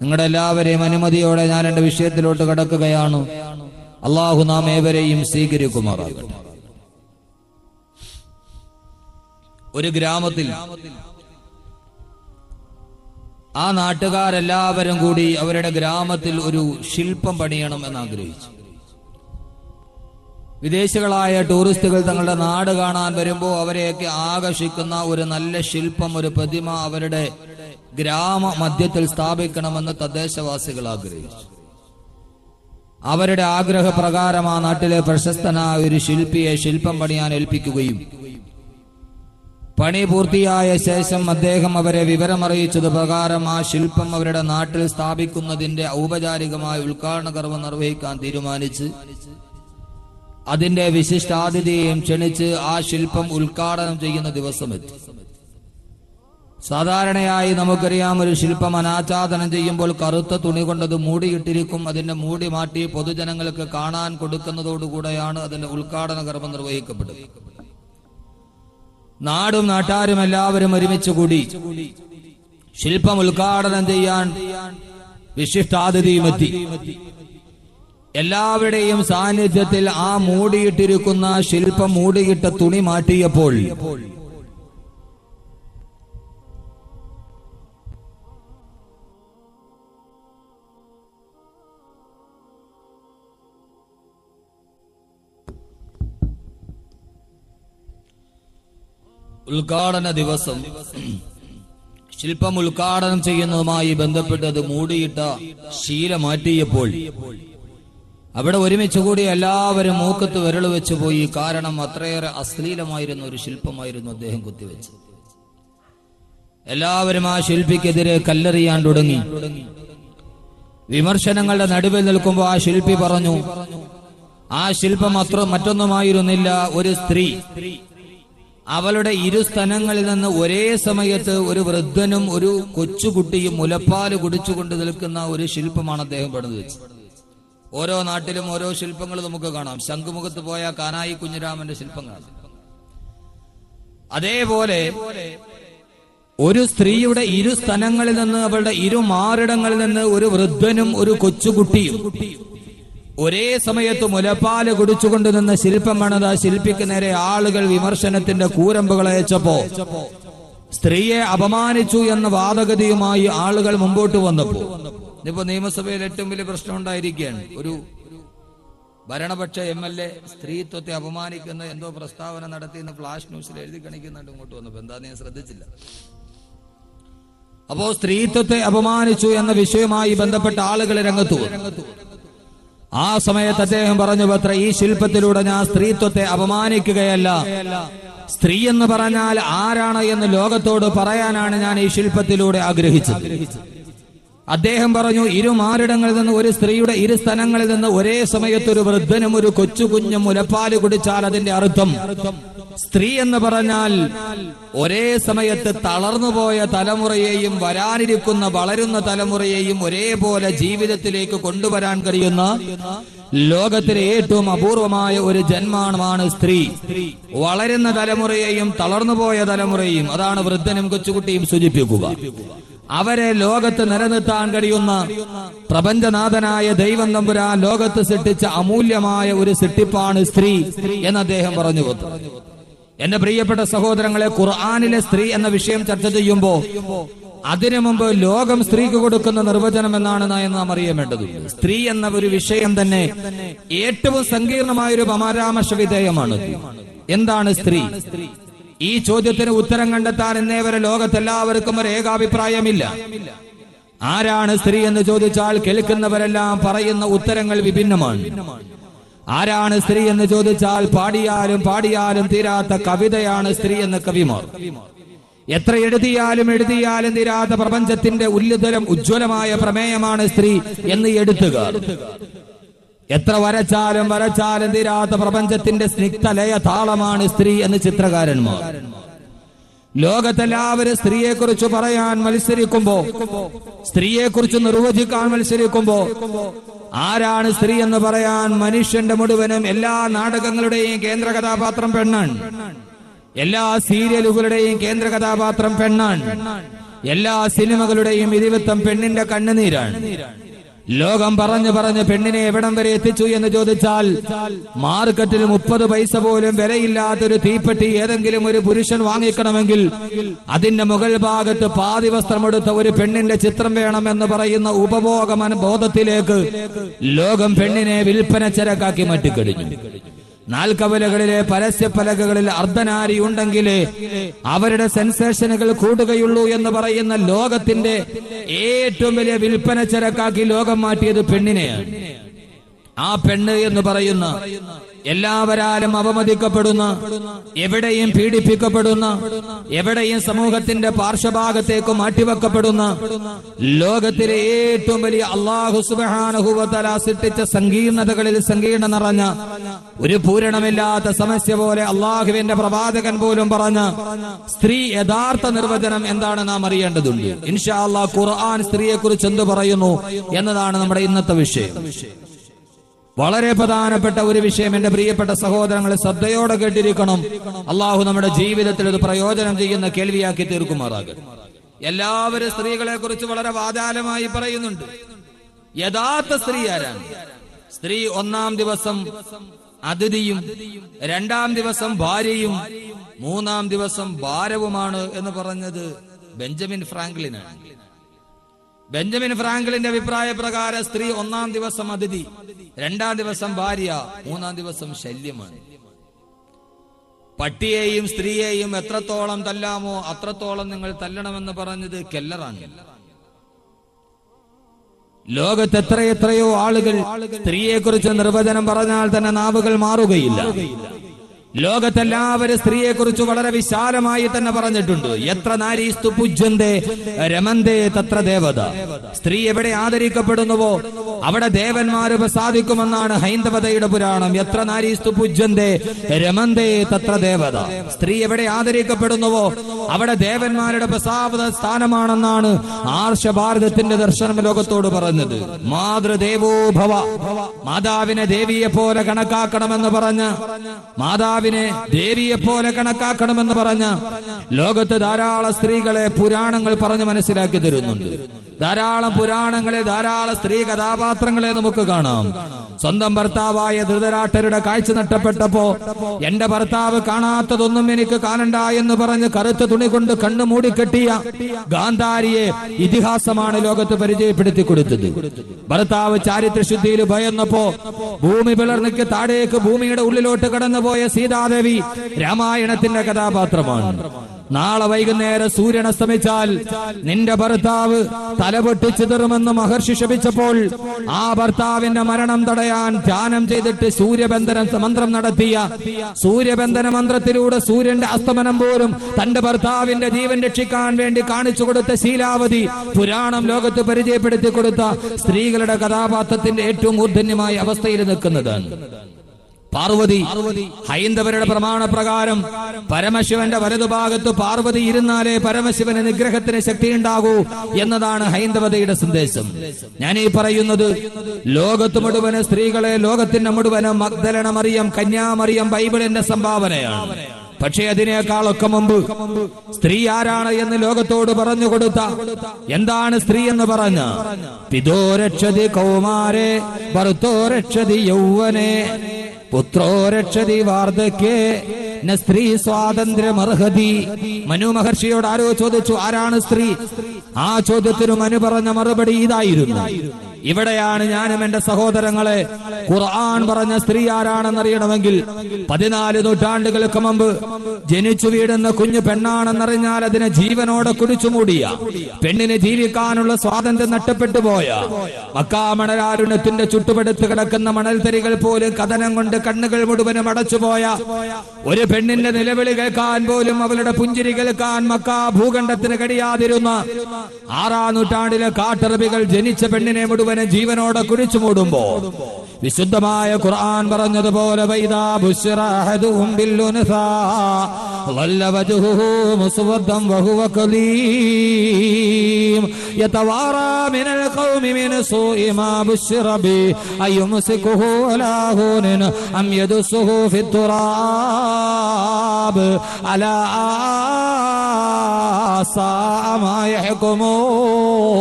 നിങ്ങളുടെ എല്ലാവരെയും അനുമതിയോടെ ഞാൻ എന്റെ വിഷയത്തിലോട്ട് കടക്കുകയാണ്. അള്ളാഹു നാം ഏവരെയും സ്വീകരിക്കുമാറാകട്ടെ. ഒരു ഗ്രാമത്തിൽ ആ നാട്ടുകാരെല്ലാവരും കൂടി അവരുടെ ഗ്രാമത്തിൽ ഒരു ശില്പം പണിയണം എന്ന് ആഗ്രഹിച്ചു. വിദേശികളായ ടൂറിസ്റ്റുകൾ തങ്ങളുടെ നാട് കാണാൻ വരുമ്പോൾ അവരെയൊക്കെ ആകർഷിക്കുന്ന ഒരു നല്ല ശില്പം, ഒരു പ്രതിമ അവരുടെ ഗ്രാമ മധ്യത്തിൽ സ്ഥാപിക്കണമെന്ന് തദ്ദേശവാസികൾ ആഗ്രഹിച്ചു. അവരുടെ ആഗ്രഹപ്രകാരം ആ നാട്ടിലെ പ്രശസ്തനായ ഒരു ശില്പിയെ ശില്പം പണിയാൻ ഏൽപ്പിക്കുകയും പണി പൂർത്തിയായ ശേഷം അദ്ദേഹം അവരെ വിവരമറിയിച്ചത് പ്രകാരം ആ ശില്പം അവരുടെ നാട്ടിൽ സ്ഥാപിക്കുന്നതിന്റെ ഔപചാരികമായ ഉദ്ഘാടന കർമ്മം നിർവഹിക്കാൻ തീരുമാനിച്ച് അതിന്റെ വിശിഷ്ടാതിഥിയെയും ക്ഷണിച്ച് ആ ശില്പം ഉദ്ഘാടനം ചെയ്യുന്ന ദിവസമെത്തി. സാധാരണയായി നമുക്കറിയാം, ഒരു ശില്പം അനാച്ഛാദനം ചെയ്യുമ്പോൾ കറുത്ത തുണി കൊണ്ടത് മൂടിയിട്ടിരിക്കും. അതിന്റെ മൂടി മാറ്റി പൊതുജനങ്ങൾക്ക് കാണാൻ കൊടുക്കുന്നതോടുകൂടെയാണ് അതിന്റെ ഉദ്ഘാടന കർമ്മം നിർവഹിക്കപ്പെടുന്നത്. നാടും നാട്ടാരും എല്ലാവരും ഒരുമിച്ച് കൂടി ശില്പം ഉദ്ഘാടനം ചെയ്യാൻ വിശിഷ്ടാതിഥിയും എത്തി. എല്ലാവരുടെയും സാന്നിധ്യത്തിൽ ആ മൂടിയിട്ടിരിക്കുന്ന ശില്പം മൂടിയിട്ട തുണി മാറ്റിയപ്പോൾ ഉദ്ഘാടന ദിവസം ശില്പം ഉദ്ഘാടനം ചെയ്യുന്നതുമായി ബന്ധപ്പെട്ട് മൂടിയിട്ട ശീല മാറ്റിയപ്പോൾ അവിടെ ഒരുമിച്ച് കൂടി എല്ലാവരും മൂക്കത്ത് വിരൽ വെച്ച് പോയി. കാരണം അത്രയേറെ അശ്ലീലമായിരുന്ന ഒരു ശില്പമായിരുന്നു അദ്ദേഹം കുത്തിവെച്ചത്. എല്ലാവരും ആ ശില്പിക്കെതിരെ കല്ലെറിയാൻ തുടങ്ങി. വിമർശനങ്ങളുടെ നടുവിൽ നിൽക്കുമ്പോൾ ആ ശില്പി പറഞ്ഞു, ആ ശില്പം മറ്റൊന്നുമായിരുന്നില്ല, ഒരു സ്ത്രീ അവളുടെ ഇരുസ്തനങ്ങളിൽ നിന്ന് ഒരേ സമയത്ത് ഒരു വൃദ്ധനും ഒരു കൊച്ചുകുട്ടിയും മുലപ്പാല് കുടിച്ചുകൊണ്ട് നിൽക്കുന്ന ഒരു ശില്പമാണ് അദ്ദേഹം പണിതു വെച്ചത്. ഓരോ നാട്ടിലും ഓരോ ശില്പങ്ങൾ നമുക്ക് കാണാം. ശംഖുമുഖത്ത് പോയ കാനായി കുഞ്ഞിരാമന്റെ ശില്പം കാണാം. അതേപോലെ ഒരു സ്ത്രീയുടെ ഇരുസ്തനങ്ങളിൽ നിന്ന്, അവളുടെ ഇരുമാറിടങ്ങളിൽ നിന്ന് ഒരു വൃദ്ധനും ഒരു കൊച്ചുകുട്ടിയും ഒരേ സമയത്ത് മുലപ്പാല് കുടിച്ചുകൊണ്ട് നിന്ന് ശില്പം പണിത ശില്പിക്ക് നേരെ ആളുകൾ വിമർശനത്തിന്റെ കൂരമ്പുകൾ അയച്ചപ്പോ സ്ത്രീയെ അപമാനിച്ചു എന്ന വാദഗതിയുമായി ആളുകൾ മുമ്പോട്ട് വന്നപ്പോ ഇപ്പൊ നിയമസഭയിൽ ഏറ്റവും വലിയ പ്രശ്നം ഉണ്ടായിരിക്കുകയാണ്. ഒരു ഭരണപക്ഷ MLA സ്ത്രീത്വത്തെ അപമാനിക്കുന്ന എന്തോ പ്രസ്താവന നടത്തിയെന്ന് ഫ്ലാഷ് ന്യൂസിൽ എഴുതി കാണിക്കുന്നുണ്ട്. ഇങ്ങോട്ട് വന്നപ്പോ എന്താന്ന് ഞാൻ ശ്രദ്ധിച്ചില്ല. അപ്പോ സ്ത്രീത്വത്തെ അപമാനിച്ചു എന്ന വിഷയവുമായി ബന്ധപ്പെട്ട ആളുകൾ രംഗത്തു വന്നു. ആ സമയത്ത് അദ്ദേഹം പറഞ്ഞു, പത്ര ഈ ശില്പത്തിലൂടെ ഞാൻ സ്ത്രീത്വത്തെ അപമാനിക്കുകയല്ല, സ്ത്രീ എന്ന് പറഞ്ഞാൽ ആരാണ് എന്ന് ലോകത്തോട് പറയാനാണ് ഞാൻ ഈ ശില്പത്തിലൂടെ ആഗ്രഹിച്ചത്. അദ്ദേഹം പറഞ്ഞു, ഇരുമാറിടങ്ങളിൽ നിന്ന് ഒരു സ്ത്രീയുടെ ഇരുസ്ഥലങ്ങളിൽ നിന്ന് ഒരേ സമയത്ത് ഒരു വൃദ്ധനും ഒരു കൊച്ചു കുഞ്ഞും മുലപ്പാല് കുടിച്ചാൽ അതിന്റെ അർത്ഥം സ്ത്രീ എന്ന് പറഞ്ഞാൽ ഒരേ സമയത്ത് തളർന്നുപോയ തലമുറയെയും വരാനിരിക്കുന്ന വളരുന്ന തലമുറയെയും ഒരേപോലെ ജീവിതത്തിലേക്ക് കൊണ്ടുവരാൻ കഴിയുന്ന ലോകത്തിലെ ഏറ്റവും അപൂർവമായ ഒരു ജന്മമാണ് സ്ത്രീ. വളരുന്ന തലമുറയെയും തളർന്നുപോയ തലമുറയെയും, അതാണ് വൃദ്ധനും കൊച്ചുകുട്ടിയും സൂചിപ്പിക്കുക. അവരെ ലോകത്ത് നിലനിർത്താൻ കഴിയുന്ന പ്രപഞ്ചനാഥനായ ദൈവം തമ്പുരാൻ ലോകത്ത് സൃഷ്ടിച്ച അമൂല്യമായ ഒരു സൃഷ്ടിപ്പാണ് സ്ത്രീ എന്ന് അദ്ദേഹം പറഞ്ഞു. എന്റെ പ്രിയപ്പെട്ട സഹോദരങ്ങളെ, ഖുർആനിലെ സ്ത്രീ എന്ന വിഷയം ചർച്ച ചെയ്യുമ്പോൾ അതിനു മുമ്പ് ലോകം സ്ത്രീക്ക് കൊടുക്കുന്ന നിർവചനം എന്നാണ് നാം അറിയേണ്ടത്. സ്ത്രീ എന്ന ഒരു വിഷയം തന്നെ ഏറ്റവും സങ്കീർണമായൊരു പരാമർശ വിധേയമാണ്. എന്താണ് സ്ത്രീ? ഈ ചോദ്യത്തിന് ഉത്തരം കണ്ടെത്താൻ ഇന്നേവരെ ലോകത്തെല്ലാവർക്കും ഒരു ഏകാഭിപ്രായമില്ല. ആരാണ് സ്ത്രീ എന്ന് ചോദിച്ചാൽ കേൾക്കുന്നവരെല്ലാം പറയുന്ന ഉത്തരങ്ങൾ വിഭിന്നമാണ്. ആരാണ് സ്ത്രീ എന്ന് ചോദിച്ചാൽ പാടിയാലും പാടിയാലും തീരാത്ത കവിതയാണ് സ്ത്രീ എന്ന കവിമാർ. എത്ര എഴുതിയാലും തീരാത്ത പ്രപഞ്ചത്തിന്റെ ഉജ്ജ്വലമായ പ്രമേയമാണ് സ്ത്രീ എന്ന് എഴുത്തുകാർ. എത്ര വരച്ചാലും തീരാത്ത പ്രപഞ്ചത്തിന്റെ സ്നിഗ്ധലയ താളമാണ് സ്ത്രീ എന്ന് ചിത്രകാരന്മാർ. ലോകത്തെല്ലാവരും സ്ത്രീയെക്കുറിച്ച് പറയാൻ മത്സരിക്കുമ്പോ, സ്ത്രീയെക്കുറിച്ച് നിർവചിക്കാൻ മത്സരിക്കുമ്പോ, ആരാണ് സ്ത്രീ എന്ന് പറയാൻ മനുഷ്യന്റെ മുഴുവനും എല്ലാ നാടകങ്ങളുടെയും കേന്ദ്ര കഥാപാത്രം പെണ്ണാണ്. എല്ലാ സീരിയലുകളുടെയും കേന്ദ്ര കഥാപാത്രം പെണ്ണാണ്. എല്ലാ സിനിമകളുടെയും ഇതിവൃത്തം പെണ്ണിന്റെ കണ്ണുനീരാണ്. ലോകം പറഞ്ഞ് പെണ്ണിനെ എവിടം വരെ എത്തിച്ചു എന്ന് ചോദിച്ചാൽ, മാർക്കറ്റിൽ 30 പൈസ പോലും വിലയില്ലാത്തൊരു തീപ്പെട്ടി ഏതെങ്കിലും ഒരു പുരുഷൻ വാങ്ങിക്കണമെങ്കിൽ അതിന്റെ മുകൾ ഭാഗത്ത് പാതി വസ്ത്രമെടുത്ത ഒരു പെണ്ണിന്റെ ചിത്രം വേണമെന്ന് പറയുന്ന ഉപഭോഗ ബോധത്തിലേക്ക് ലോകം പെണ്ണിനെ വിൽപ്പന ചരക്കാക്കി മാറ്റിക്കഴിഞ്ഞു. നാൽക്കവലകളിലെ പരസ്യപ്പലകകളിൽ അർദ്ധനാരി ഉണ്ടെങ്കിൽ അവരുടെ സെൻസേഷനുകൾ കൂടുകയുള്ളൂ എന്ന് പറയുന്ന ലോകത്തിന്റെ ഏറ്റവും വലിയ വിൽപ്പന ചരക്കാക്കി ലോകം മാറ്റിയത് പെണ്ണിനെയാണ്. ആ പെണ്ണ് എന്ന് പറയുന്ന എല്ലാവരാലും അവമതിക്കപ്പെടുന്ന, എവിടെയും പീഡിപ്പിക്കപ്പെടുന്ന, എവിടെയും സമൂഹത്തിന്റെ പാർശ്വഭാഗത്തേക്ക് മാറ്റിവെക്കപ്പെടുന്ന, ലോകത്തിലെ ഏറ്റവും വലിയ അല്ലാഹു സുബ്ഹാനഹു വ തആല സൃഷ്ടിച്ച സങ്കീർണതകളിൽ സങ്കീർണ നിറഞ്ഞ ഒരു പൂരണമില്ലാത്ത സമസ്യ പോലെ അള്ളാഹുവിന്റെ പ്രവാചകൻ പോലും പറഞ്ഞ സ്ത്രീ യഥാർത്ഥ നിർവചനം എന്താണ് നാം അറിയേണ്ടതുണ്ട്. ഇൻഷാ അല്ലാഹ് ഖുർആൻ സ്ത്രീയെ കുറിച്ച് എന്ത് പറയുന്നു എന്നതാണ് നമ്മുടെ ഇന്നത്തെ വിഷയം. വളരെ പ്രധാനപ്പെട്ട ഒരു വിഷയം എന്റെ പ്രിയപ്പെട്ട സഹോദരങ്ങളെ ശ്രദ്ധയോടെ കേട്ടിരിക്കണം. അള്ളാഹു നമ്മുടെ ജീവിതത്തിൽ ഇത് പ്രയോജനം ചെയ്യുന്ന കേൾവിയാക്കി തീർക്കുമാറാകട്ടെ. എല്ലാവരും സ്ത്രീകളെ കുറിച്ച് വളരെ വാചാലമായി പറയുന്നുണ്ട്. യഥാർത്ഥ സ്ത്രീ ആരാണ്? സ്ത്രീ 1-ാം ദിവസം അതിഥിയും 2-ാം ദിവസം ഭാര്യയും 3-ാം ദിവസം ഭാരവുമാണ് എന്ന് പറഞ്ഞത് ബെഞ്ചമിൻ ഫ്രാങ്ക്ലിനാണ്. ബെഞ്ചമിൻ ഫ്രാങ്ക്ലിന്റെ അഭിപ്രായ പ്രകാരം സ്ത്രീ 1-ാം ദിവസം അതിഥി, 2-ാം ദിവസം ഭാര്യ, 3-ാം ദിവസം ശല്യമാണ്. പട്ടിയെയും സ്ത്രീയെയും എത്രത്തോളം തല്ലാമോ അത്രത്തോളം നിങ്ങൾ തല്ലണമെന്ന് പറഞ്ഞത് കെല്ലറാണ്. ലോകത്ത് എത്രയെത്രയോ ആളുകൾ സ്ത്രീയെ കുറിച്ച് നിർവചനം പറഞ്ഞാൽ തന്നെ നാവുകൾ മാറുകയില്ല. ലോകത്തെല്ലാവരും സ്ത്രീയെ കുറിച്ച് വളരെ വിശാലമായി തന്നെ പറഞ്ഞിട്ടുണ്ട്. എത്ര നാരീസ്തു പൂജ്യന്തേ രമന്തേ തത്ര ദേവത. സ്ത്രീ എവിടെ ആദരിക്കപ്പെടുന്നുവോ അവിടെ ദേവന്മാര് പ്രസാദിക്കുമെന്നാണ് ഹൈന്ദവതയുടെ പുരാണം. എത്ര നാരീസ്തു പൂജ്യന്തേ രമന്തേ തത്ര ദേവത. സ്ത്രീ എവിടെ ആദരിക്കപ്പെടുന്നുവോ അവിടെ ദേവന്മാരുടെ പ്രസാദ സ്ഥാനമാണെന്നാണ് ആർഷഭാരതത്തിന്റെ ദർശനം ലോകത്തോട് പറഞ്ഞത്. മാതൃദേവോ ഭവ, മാതാവിനെ ദേവിയെ പോലെ കണക്കാക്കണമെന്ന് പറഞ്ഞ, മാതാവിനെ ദേവിയെ പോലെ കണക്കാക്കണമെന്ന് പറഞ്ഞ ലോകത്ത് ധാരാളം സ്ത്രീകളെ പുരാണങ്ങൾ പറഞ്ഞ് മനസ്സിലാക്കി തരുന്നുണ്ട്. ധാരാളം പുരാണങ്ങളെ, ധാരാളം സ്ത്രീ കഥാപാത്രങ്ങളെ നമുക്ക് കാണാം. സ്വന്തം ഭർത്താവായ ധൃതരാഷ്ട്രരുടെ കാഴ്ച നഷ്ടപ്പെട്ടപ്പോ എന്റെ ഭർത്താവ് കാണാത്തതൊന്നും എനിക്ക് കാണണ്ട എന്ന് പറഞ്ഞ് കറുത്ത തുണി കൊണ്ട് കണ്ണു മൂടിക്കെട്ടിയ ഗാന്ധാരിയെ ഇതിഹാസമാണ് ലോകത്ത് പരിചയപ്പെടുത്തി കൊടുത്തത്. ഭർത്താവ് ചാരിത്രശുദ്ധിയിൽ ഭയന്നപ്പോ ഭൂമി പിളർന്നിക്ക് താഴേക്ക് ഭൂമിയുടെ ഉള്ളിലോട്ട് കടന്നുപോയ സീതാദേവി രാമായണത്തിന്റെ കഥാപാത്രമാണ്. നാളെ വൈകുന്നേരം സൂര്യൻ അസ്തമിച്ചാൽ നിന്റെ ഭർത്താവ് തലപൊട്ടി ചിതറുമെന്ന് മഹർഷി ശപിച്ചപ്പോൾ ആ ഭർത്താവിന്റെ മരണം തടയാൻ ധ്യാനം ചെയ്തിട്ട് സൂര്യബന്ധന മന്ത്രം നടത്തിയ, സൂര്യബന്ധന മന്ത്രത്തിലൂടെ സൂര്യന്റെ അസ്തമനം പോലും തന്റെ ഭർത്താവിന്റെ ജീവൻ രക്ഷിക്കാൻ വേണ്ടി കാണിച്ചു കൊടുത്ത ശീലാവതി പുരാണം ലോകത്ത് പരിചയപ്പെടുത്തി കൊടുത്ത സ്ത്രീകളുടെ കഥാപാത്രത്തിന്റെ ഏറ്റവും മൂർധന്യമായ അവസ്ഥയിൽ നിൽക്കുന്നതാണ്. പാർവതി, ഹൈന്ദവരുടെ പ്രമാണപ്രകാരം പരമശിവന്റെ വലതുഭാഗത്ത് പാർവതി ഇരുന്നാലേ പരമശിവന് നിഗ്രഹത്തിന് ശക്തി ഉണ്ടാകൂ എന്നതാണ് ഹൈന്ദവതയുടെ സന്ദേശം. ഞാൻ ഈ പറയുന്നത് ലോകത്ത് മുഴുവന് സ്ത്രീകളെ, ലോകത്തിന്റെ മുഴുവന് മഗ്ദലന മറിയം, കന്യാമറിയം ബൈബിളിന്റെ സംഭാവനയാണ്. പക്ഷേ അതിനേക്കാളൊക്കെ മുമ്പ് സ്ത്രീ ആരാണ് എന്ന് ലോകത്തോട് പറഞ്ഞുകൊടുത്ത, എന്താണ് സ്ത്രീ എന്ന് പറഞ്ഞ, പിതോ രക്ഷതി കൗമാരെ ഭർത്തോ രക്ഷതി യൗവനെ പുത്രോ രക്ഷതി വാർദ്ധക്യേ ന സ്ത്രീ സ്വാതന്ത്ര്യമർഹതി. മനു മഹർഷിയോട് ആരോ ചോദിച്ചു, ആരാണ് സ്ത്രീ? ആ ചോദ്യത്തിന് മനു പറഞ്ഞ മറുപടി ഇതായിരുന്നു. ഇവിടെയാണ് ഞാനും എന്റെ സഹോദരങ്ങളെ ഖുർആൻ പറഞ്ഞ സ്ത്രീ ആരാണെന്നറിയണമെങ്കിൽ 14 നൂറ്റാണ്ടുകൾക്ക് മുമ്പ് ജനിച്ചു വീടുന്ന കുഞ്ഞു പെണ്ണാണെന്നറിഞ്ഞാൽ അതിനെ ജീവനോടെ കുടിച്ചുമൂടിയ, പെണ്ണിന് ജീവിക്കാനുള്ള സ്വാതന്ത്ര്യം നഷ്ടപ്പെട്ടു പോയ, മക്കാ മണലാരുണ്യത്തിന്റെ ചുട്ടുപടുത്ത് കിടക്കുന്ന മണൽത്തരികൾ പോലും കഥനം കൊണ്ട് കണ്ണുകൾ മുഴുവനും അടച്ചുപോയ ഒരു പെണ്ണിന്റെ നിലവിളി കേൾക്കാൻ പോലും, അവളുടെ പുഞ്ചിരി കേൾക്കാൻ മക്കാ ഭൂഖണ്ഡത്തിന് കഴിയാതിരുന്ന 6-ാം നൂറ്റാണ്ടിലെ കാട്ടറബികൾ ജനിച്ച പെണ്ണിനെ മുഴുവൻ ജീവനോടെ കുഴിച്ചു മൂടുമ്പോ വിശുദ്ധമായ ഖുർആൻ പറഞ്ഞതുപോലെ വൈദാ ബുശ്ശിറ അഹദുഹും ബിൽഉൻസാ ളല്ല വജ്ഹുഹു മുസ്വദ്ദൻ വഹുവ കലീം യതവാറാ മിനൽ ഖൗമി മിൻ സൂഇ മാ ബുശ്ശിറ ബി അയുംസികുഹു അലാ ഹൂനിൻ അം യദുസുഹു ഫിത്തുറാബ് അലാ സാഅ മാ യഹ്കുമൂൻ.